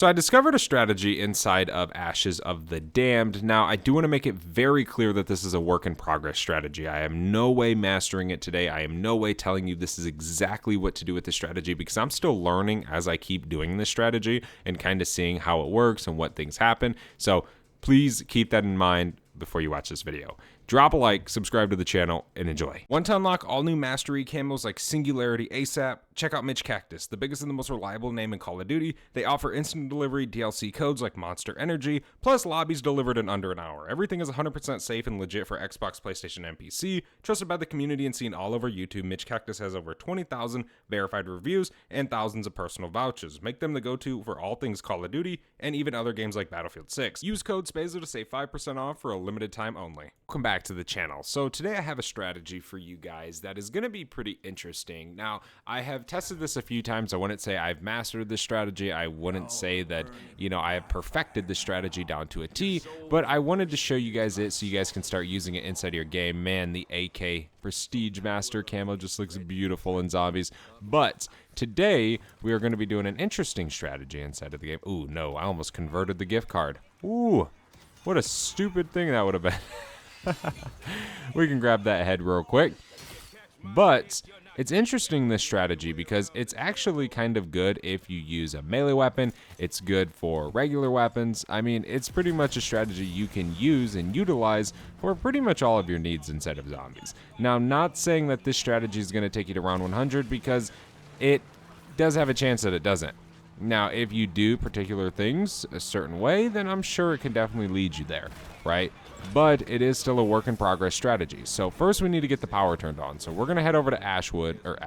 So I discovered a strategy inside of Ashes of the Damned. Now, I do want to make it very clear that this is a work in progress strategy. I am no way mastering it today. I am no way telling you this is exactly what to do with this strategy because I'm still learning as I keep doing this strategy and kind of seeing how it works and what things happen. So please keep that in mind before you watch this video. Drop a like, subscribe to the channel, and enjoy. Want to unlock all new mastery camos like Singularity ASAP? Check out Mitch Cactus, the biggest and the most reliable name in Call of Duty. They offer instant delivery DLC codes like Monster Energy, plus lobbies delivered in under an hour. Everything is 100% safe and legit for Xbox, PlayStation, and PC. Trusted by the community and seen all over YouTube, Mitch Cactus has over 20,000 verified reviews and thousands of personal vouchers. Make them the go-to for all things Call of Duty and even other games like Battlefield 6. Use code SPAZO to save 5% off for a limited time only. Welcome back to the channel. So today I have a strategy for you guys that is going to be pretty interesting. Now, I have tested this a few times. I wouldn't say I've mastered this strategy. I wouldn't say that, I have perfected the strategy down to a T, but I wanted to show you guys it so you guys can start using it inside your game. Man, the AK Prestige Master camo just looks beautiful in zombies. But today we are going to be doing an interesting strategy inside of the game. Ooh, no, I almost converted the gift card. Ooh, what a stupid thing that would have been. We can grab that head real quick. But it's interesting, this strategy, because it's actually kind of good if you use a melee weapon. It's good for regular weapons. I mean, it's pretty much a strategy you can use and utilize for pretty much all of your needs inside of zombies. Now, I'm not saying that this strategy is going to take you to round 100 because it does have a chance that it doesn't. Now, if you do particular things a certain way, then I'm sure it can definitely lead you there, right? But it is still a work in progress strategy. So first we need to get the power turned on. So we're going to head over to Ashwood. We're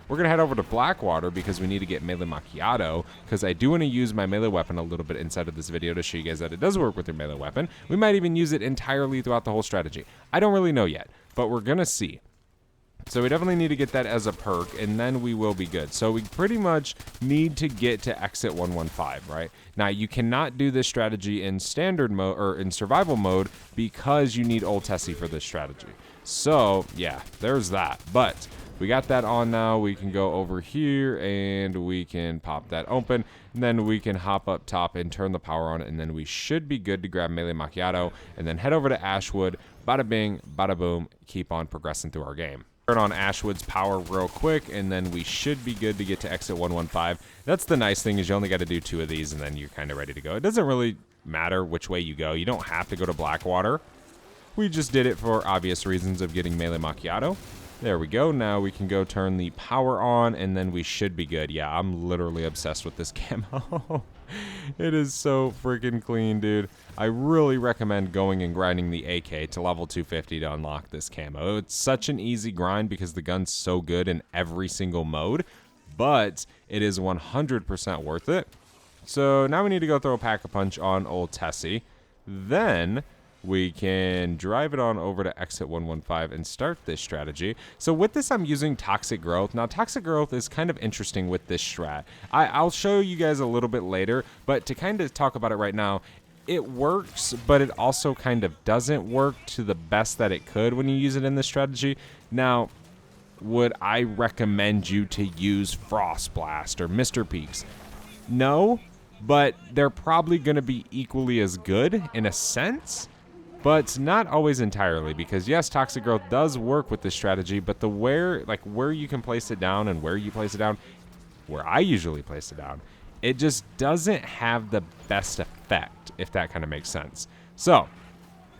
going to head over to Blackwater because we need to get melee macchiato, because I do want to use my melee weapon a little bit inside of this video to show you guys that it does work with your melee weapon. We might even use it entirely throughout the whole strategy. I don't really know yet, but we're going to see. So we definitely need to get that as a perk, and then we will be good. So we pretty much need to get to exit 115, right? Now, you cannot do this strategy in standard mode or in survival mode because you need Old Tessie for this strategy. So, yeah, there's that. But we got that on now. We can go over here, and we can pop that open. And then we can hop up top and turn the power on, and then we should be good to grab melee macchiato, and then head over to Ashwood. Bada bing, bada boom, keep on progressing through our game. Turn on Ashwood's power real quick, and then we should be good to get to exit 115. That's the nice thing, is you only got to do 2 of these, and then you're kind of ready to go. It doesn't really matter which way you go. You don't have to go to Blackwater. We just did it for obvious reasons of getting melee macchiato. There we go. Now we can go turn the power on, and then we should be good. Yeah, I'm literally obsessed with this camo. It is so freaking clean, dude. I really recommend going and grinding the AK to level 250 to unlock this camo. It's such an easy grind because the gun's so good in every single mode, but it is 100% worth it. So now we need to go throw a pack-a-punch on Old Tessie. Then we can drive it on over to exit 115 and start this strategy. So with this, I'm using Toxic Growth. Now, Toxic Growth is kind of interesting with this strat. I'll show you guys a little bit later, but to kind of talk about it right now, it works, but it also kind of doesn't work to the best that it could when you use it in this strategy. Now, would I recommend you to use Frost Blast or Mr. Peaks? No, but they're probably going to be equally as good in a sense. But not always entirely, because yes, Toxic Growth does work with this strategy, but the where you can place it down and where you place it down, where I usually place it down, it just doesn't have the best effect, if that kind of makes sense. So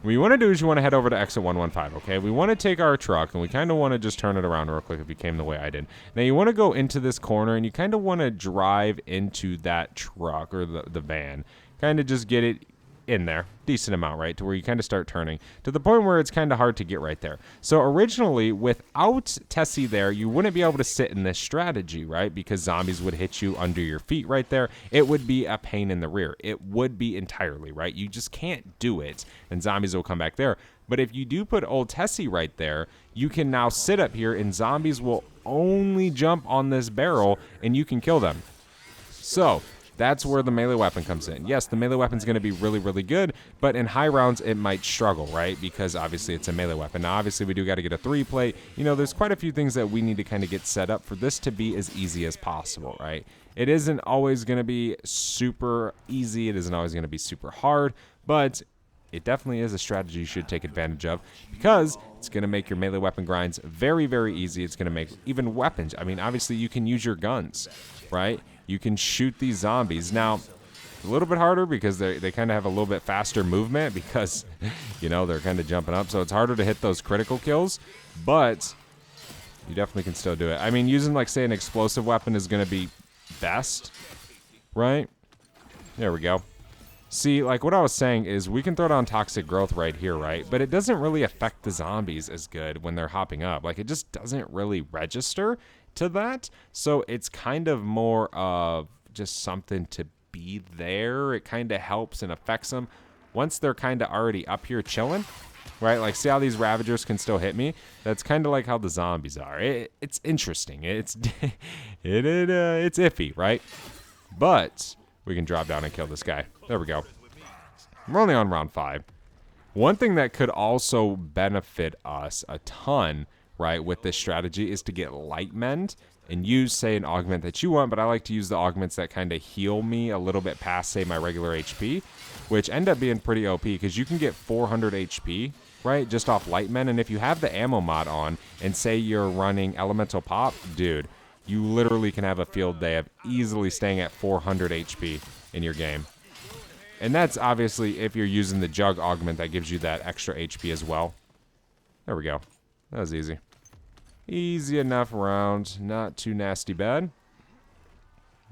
what you want to do is you want to head over to exit 115, okay? We want to take our truck, and we kind of want to just turn it around real quick if you came the way I did. Now, you want to go into this corner, and you kind of want to drive into that truck or the van. Kind of just get it in there, decent amount, right, to where you kind of start turning to the point where it's kind of hard to get right there. So originally, without Tessie there, you wouldn't be able to sit in this strategy, right, because zombies would hit you under your feet right there. It would be a pain in the rear. It would be entirely, right? You just can't do it, and zombies will come back there. But if you do put Old Tessie right there, you can now sit up here, and zombies will only jump on this barrel, and you can kill them. So that's where the melee weapon comes in. Yes, the melee weapon is going to be really, really good, but in high rounds, it might struggle, right? Because obviously it's a melee weapon. Now, obviously, we do got to get a 3-plate. You know, there's quite a few things that we need to kind of get set up for this to be as easy as possible, right? It isn't always going to be super easy. It isn't always going to be super hard, but it definitely is a strategy you should take advantage of because it's going to make your melee weapon grinds very, very easy. It's going to make even weapons. I mean, obviously, you can use your guns, right? You can shoot these zombies. Now, a little bit harder because they kind of have a little bit faster movement because, you know, they're kind of jumping up. So it's harder to hit those critical kills, but you definitely can still do it. I mean, using, like, say, an explosive weapon is going to be best, right? There we go. See, like what I was saying is we can throw down toxic growth right here, right? But it doesn't really affect the zombies as good when they're hopping up. Like, it just doesn't really register to that. So it's kind of more of just something to be there. It kind of helps and affects them once they're kind of already up here chilling, right? Like, see how these Ravagers can still hit me? That's kind of like how the zombies are. It's interesting. It's it's iffy, right? But we can drop down and kill this guy. There we go. We're only on round 5. One thing that could also benefit us a ton, right, with this strategy is to get light mend and use, say, an augment that you want, but I like to use the augments that kind of heal me a little bit past, say, my regular HP, which end up being pretty OP because you can get 400 HP, right, just off light mend, and if you have the ammo mod on and say you're running elemental pop, dude, you literally can have a field day of easily staying at 400 HP in your game. And that's obviously if you're using the jug augment that gives you that extra HP as well. There we go. That was easy. Easy enough round. Not too nasty bad.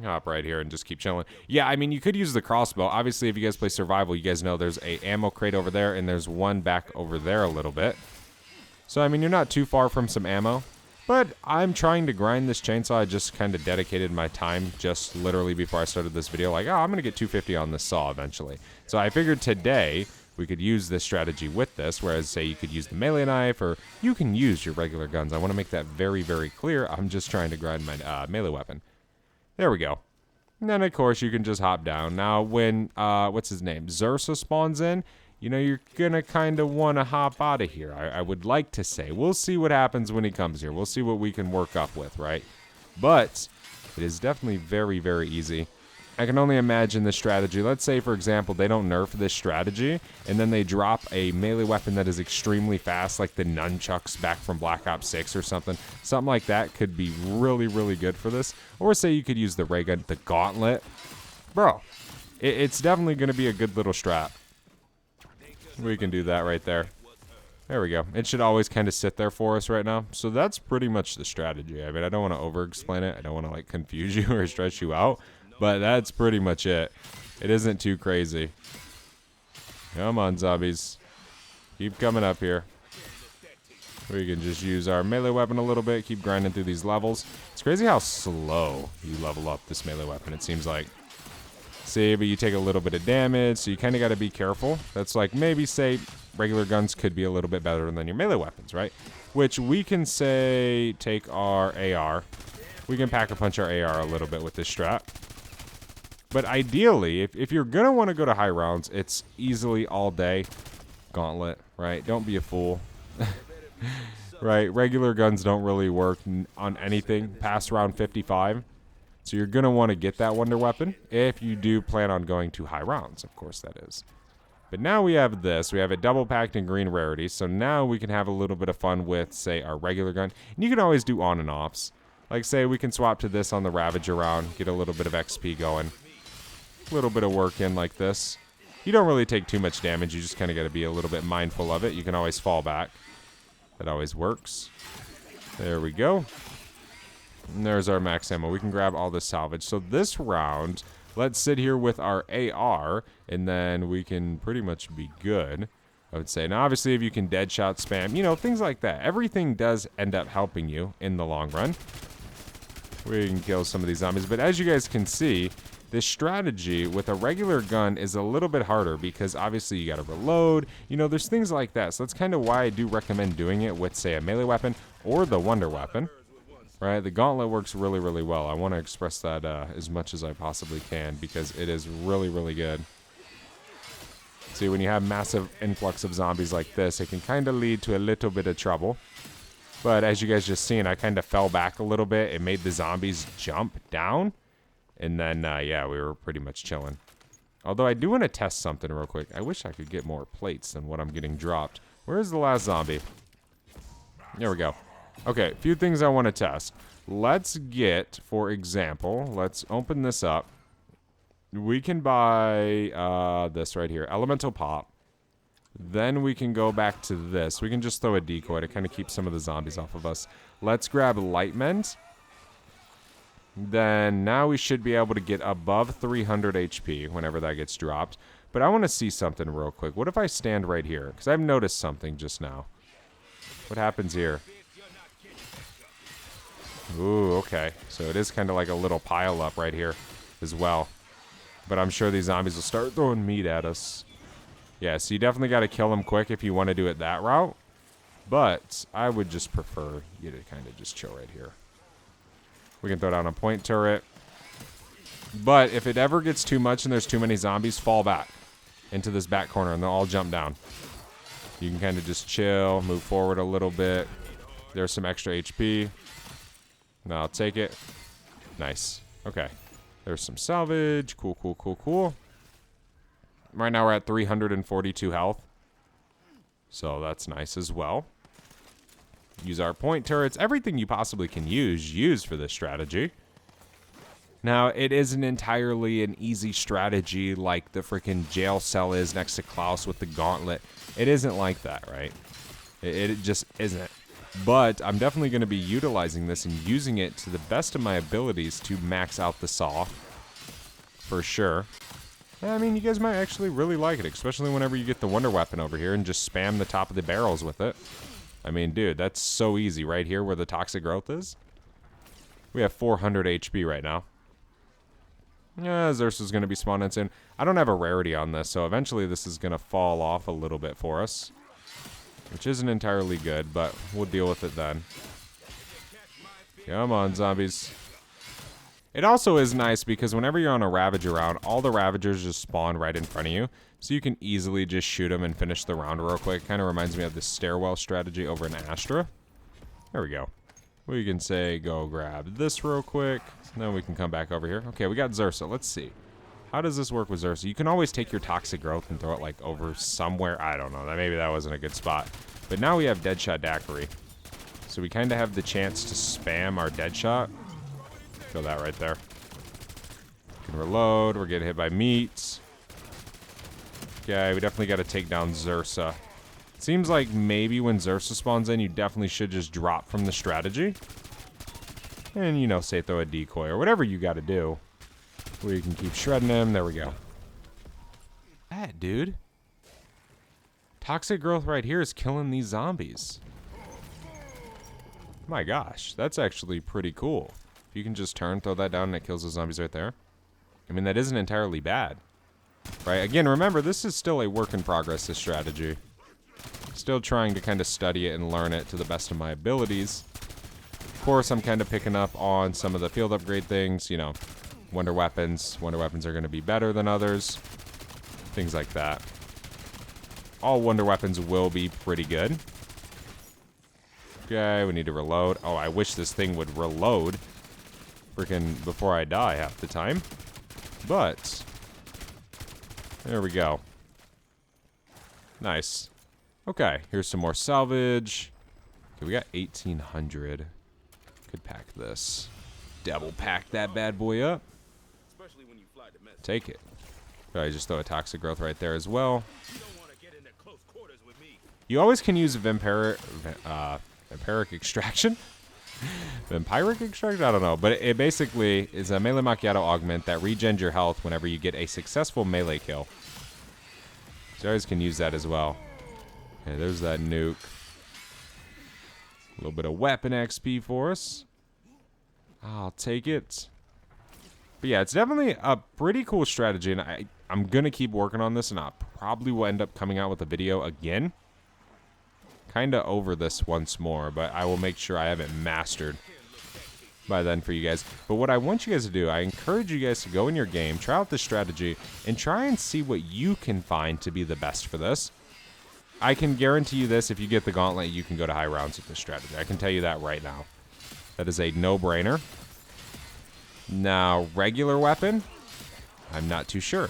Hop right here and just keep chilling. Yeah, I mean, you could use the crossbow. Obviously, if you guys play survival, you guys know there's a ammo crate over there and there's one back over there a little bit. So, I mean, you're not too far from some ammo. But I'm trying to grind this chainsaw. I just kind of dedicated my time just literally before I started this video. Like, oh, I'm going to get 250 on this saw eventually. So I figured today we could use this strategy with this. Whereas, say, you could use the melee knife or you can use your regular guns. I want to make that very, very clear. I'm just trying to grind my melee weapon. There we go. And then, of course, you can just hop down. Now, when, what's his name? Zursa spawns in. You know, you're going to kind of want to hop out of here. I would like to say. We'll see what happens when he comes here. We'll see what we can work up with, right? But it is definitely very, very easy. I can only imagine the strategy. Let's say, for example, they don't nerf this strategy, and then they drop a melee weapon that is extremely fast, like the nunchucks back from Black Ops 6 or something. Something like that could be really, really good for this. Or say you could use the ray gun, the gauntlet. Bro, it's definitely going to be a good little strat. We can do that right there. There we go. It should always kind of sit there for us right now. So that's pretty much the strategy. I mean, I don't want to over-explain it. I don't want to, like, confuse you or stress you out. But that's pretty much it. It isn't too crazy. Come on, zombies. Keep coming up here. We can just use our melee weapon a little bit. Keep grinding through these levels. It's crazy how slow you level up this melee weapon, it seems like. See, but you take a little bit of damage, so you kind of got to be careful. That's like maybe, say, regular guns could be a little bit better than your melee weapons, right? Which we can, say, take our AR. We can pack-a-punch our AR a little bit with this strat. But ideally, if you're going to want to go to high rounds, it's easily all day gauntlet, right? Don't be a fool. Right? Regular guns don't really work on anything past round 55. So you're going to want to get that wonder weapon if you do plan on going to high rounds, of course that is. But now we have this. We have it double packed in green rarity. So now we can have a little bit of fun with, say, our regular gun. And you can always do on and offs. Like, say, we can swap to this on the Ravager round, get a little bit of XP going. A little bit of work in like this. You don't really take too much damage. You just kind of got to be a little bit mindful of it. You can always fall back. That always works. There we go. And there's our max ammo. We can grab all this salvage. So this round, let's sit here with our AR, and then we can pretty much be good, I would say. Now, obviously, if you can deadshot spam, you know, things like that. Everything does end up helping you in the long run. We can kill some of these zombies. But as you guys can see, this strategy with a regular gun is a little bit harder because obviously you got to reload. You know, there's things like that. So that's kind of why I do recommend doing it with, say, a melee weapon or the wonder weapon. Right, the gauntlet works really, really well. I want to express that as much as I possibly can because it is really, really good. See, when you have massive influx of zombies like this, it can kind of lead to a little bit of trouble. But as you guys just seen, I kind of fell back a little bit. It made the zombies jump down. And then, yeah, we were pretty much chilling. Although I do want to test something real quick. I wish I could get more plates than what I'm getting dropped. Where's the last zombie? There we go. Okay, a few things I want to test. Let's get, for example, let's open this up. We can buy this right here, Elemental Pop. Then we can go back to this. We can just throw a decoy to kind of keep some of the zombies off of us. Let's grab Light Mend. Then now we should be able to get above 300 HP whenever that gets dropped. But I want to see something real quick. What if I stand right here? Because I've noticed something just now. What happens here? Ooh, okay. So it is kind of like a little pile up right here as well. But I'm sure these zombies will start throwing meat at us. Yeah, so you definitely got to kill them quick if you want to do it that route. But I would just prefer you to kind of just chill right here. We can throw down a point turret. But if it ever gets too much and there's too many zombies, fall back into this back corner and they'll all jump down. You can kind of just chill, move forward a little bit. There's some extra HP. Now I'll take it. Nice. Okay. There's some salvage. Cool, cool, cool, cool. Right now we're at 342 health. So that's nice as well. Use our point turrets. Everything you possibly can use for this strategy. Now, it isn't entirely an easy strategy like the freaking jail cell is next to Klaus with the gauntlet. It isn't like that, right? It just isn't. But I'm definitely going to be utilizing this and using it to the best of my abilities to max out the saw. For sure. I mean, you guys might actually really like it, especially whenever you get the wonder weapon over here and just spam the top of the barrels with it. I mean, dude, that's so easy right here where the toxic growth is. We have 400 HP right now. Yeah, Zursa's going to be spawning soon. I don't have a rarity on this, so eventually this is going to fall off a little bit for us. Which isn't entirely good, but we'll deal with it then. Come on, zombies. It also is nice because whenever you're on a Ravager round, all the Ravagers just spawn right in front of you. So you can easily just shoot them and finish the round real quick. Kind of reminds me of the stairwell strategy over in Astra. There we go. We can say, go grab this real quick. Then we can come back over here. Okay, we got Zursa. Let's see. How does this work with Zursa? You can always take your toxic growth and throw it like over somewhere. I don't know. Maybe that wasn't a good spot. But now we have Deadshot Daiquiri. So we kind of have the chance to spam our Deadshot. Feel that right there. We can reload. We're getting hit by meat. Okay, we definitely got to take down Zursa. Seems like maybe when Zursa spawns in, you definitely should just drop from the strategy. And, you know, say throw a decoy or whatever you got to do. Where you can keep shredding him. There we go. That, dude. Toxic growth right here is killing these zombies. My gosh, that's actually pretty cool. If you can just turn, throw that down, and it kills the zombies right there. I mean, that isn't entirely bad. Right? Again, remember, this is still a work in progress, this strategy. Still trying to kind of study it and learn it to the best of my abilities. Of course, I'm kind of picking up on some of the field upgrade things, you know. Wonder weapons. Wonder weapons are going to be better than others. Things like that. All wonder weapons will be pretty good. Okay, we need to reload. Oh, I wish this thing would reload freaking before I die half the time. But there we go. Nice. Okay, here's some more salvage. Okay, we got 1,800. Could pack this. Double pack that bad boy up. Take it. I just throw a toxic growth right there as well. You always can use vampiric extraction. Vampiric extraction? I don't know. But it basically is a melee macchiato augment that regens your health whenever you get a successful melee kill. So you always can use that as well. Okay, there's that nuke. A little bit of weapon XP for us. I'll take it. But yeah, it's definitely a pretty cool strategy, and I'm going to keep working on this, and I probably will end up coming out with a video again. Kind of over this once more, but I will make sure I have it mastered by then for you guys. But what I want you guys to do, I encourage you guys to go in your game, try out this strategy, and try and see what you can find to be the best for this. I can guarantee you this, if you get the gauntlet, you can go to high rounds with this strategy. I can tell you that right now. That is a no-brainer. Now, regular weapon, I'm not too sure.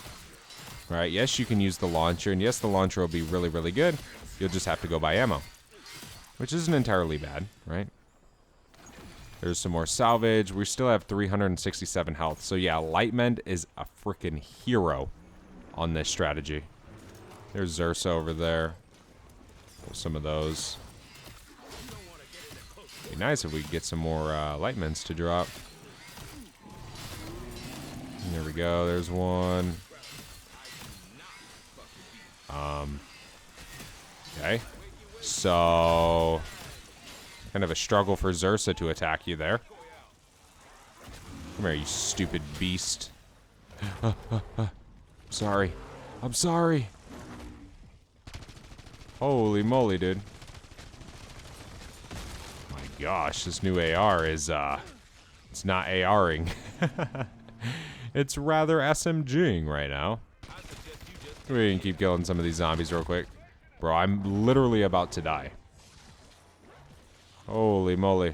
Right, yes, you can use the launcher, and yes, the launcher will be really, really good. You'll just have to go buy ammo, which isn't entirely bad, right? There's some more salvage. We still have 367 health. So yeah, Lightmend is a freaking hero on this strategy. There's Zersa over there. Pull some of those. Be nice if we could get some more Lightmends to drop. And there we go. There's one. Okay. So, kind of a struggle for Zersa to attack you there. Come here, you stupid beast. Sorry. I'm sorry. Holy moly, dude. My gosh, this new AR is, it's not ARing. It's rather SMGing right now. We can keep killing some of these zombies real quick. Bro, I'm literally about to die. Holy moly.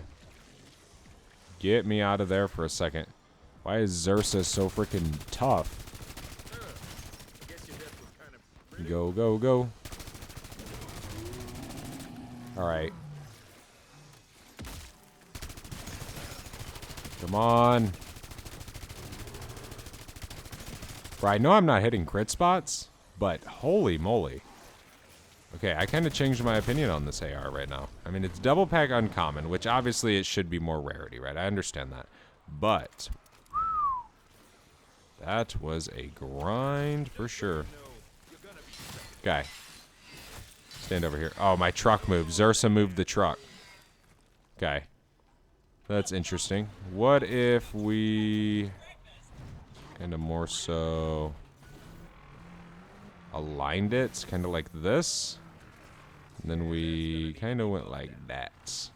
Get me out of there for a second. Why is Zersa so freaking tough? Go, go, go. Alright. Come on. Bro, I know I'm not hitting crit spots, but holy moly. Okay, I kind of changed my opinion on this AR right now. I mean, it's double pack uncommon, which obviously it should be more rarity, right? I understand that. But that was a grind for sure. Okay. Stand over here. Oh, my truck moved. Zersa moved the truck. Okay. That's interesting. What if we kind of more so aligned it, kind of like this? And then we kind of went like that.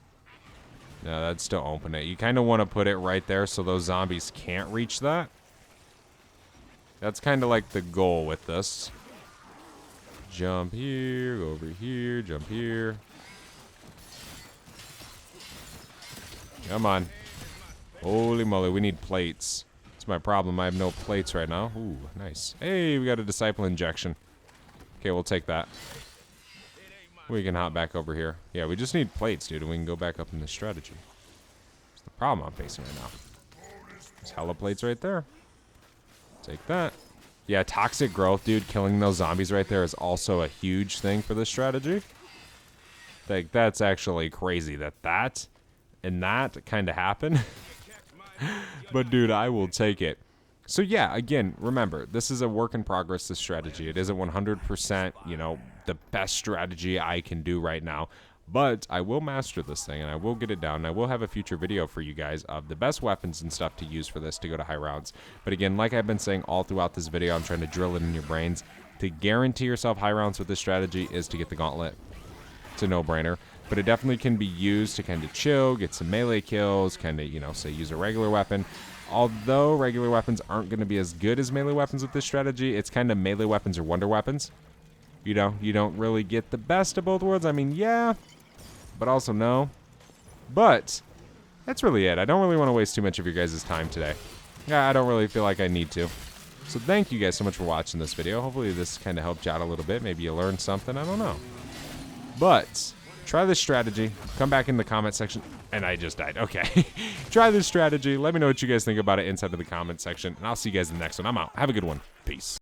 No, that'd still open it. You kind of want to put it right there so those zombies can't reach that. That's kind of like the goal with this. Jump here, go over here, jump here. Come on. Holy moly, we need plates. That's my problem. I have no plates right now. Ooh, nice. Hey, we got a disciple injection. Okay, we'll take that. We can hop back over here. Yeah, we just need plates, dude, and we can go back up in this strategy. That's the problem I'm facing right now. There's hella plates right there. Take that. Yeah, toxic growth, dude. Killing those zombies right there is also a huge thing for this strategy. Like, that's actually crazy that and that kind of happen. But, dude, I will take it. So, yeah, again, remember, this is a work in progress, this strategy. It isn't 100%, you know, the best strategy I can do right now. But I will master this thing, and I will get it down. And I will have a future video for you guys of the best weapons and stuff to use for this to go to high rounds. But again, like I've been saying all throughout this video, I'm trying to drill it in your brains. To guarantee yourself high rounds with this strategy is to get the gauntlet. It's a no-brainer. But it definitely can be used to kind of chill, get some melee kills, kind of, you know, say use a regular weapon. Although regular weapons aren't going to be as good as melee weapons with this strategy, it's kind of melee weapons or wonder weapons. You know, you don't really get the best of both worlds. I mean, yeah, but also no. But that's really it. I don't really want to waste too much of your guys' time today. Yeah, I don't really feel like I need to. So thank you guys so much for watching this video. Hopefully this kind of helped you out a little bit. Maybe you learned something. I don't know. But try this strategy. Come back in the comment section. And I just died. Okay. Try this strategy. Let me know what you guys think about it inside of the comment section. And I'll see you guys in the next one. I'm out. Have a good one. Peace.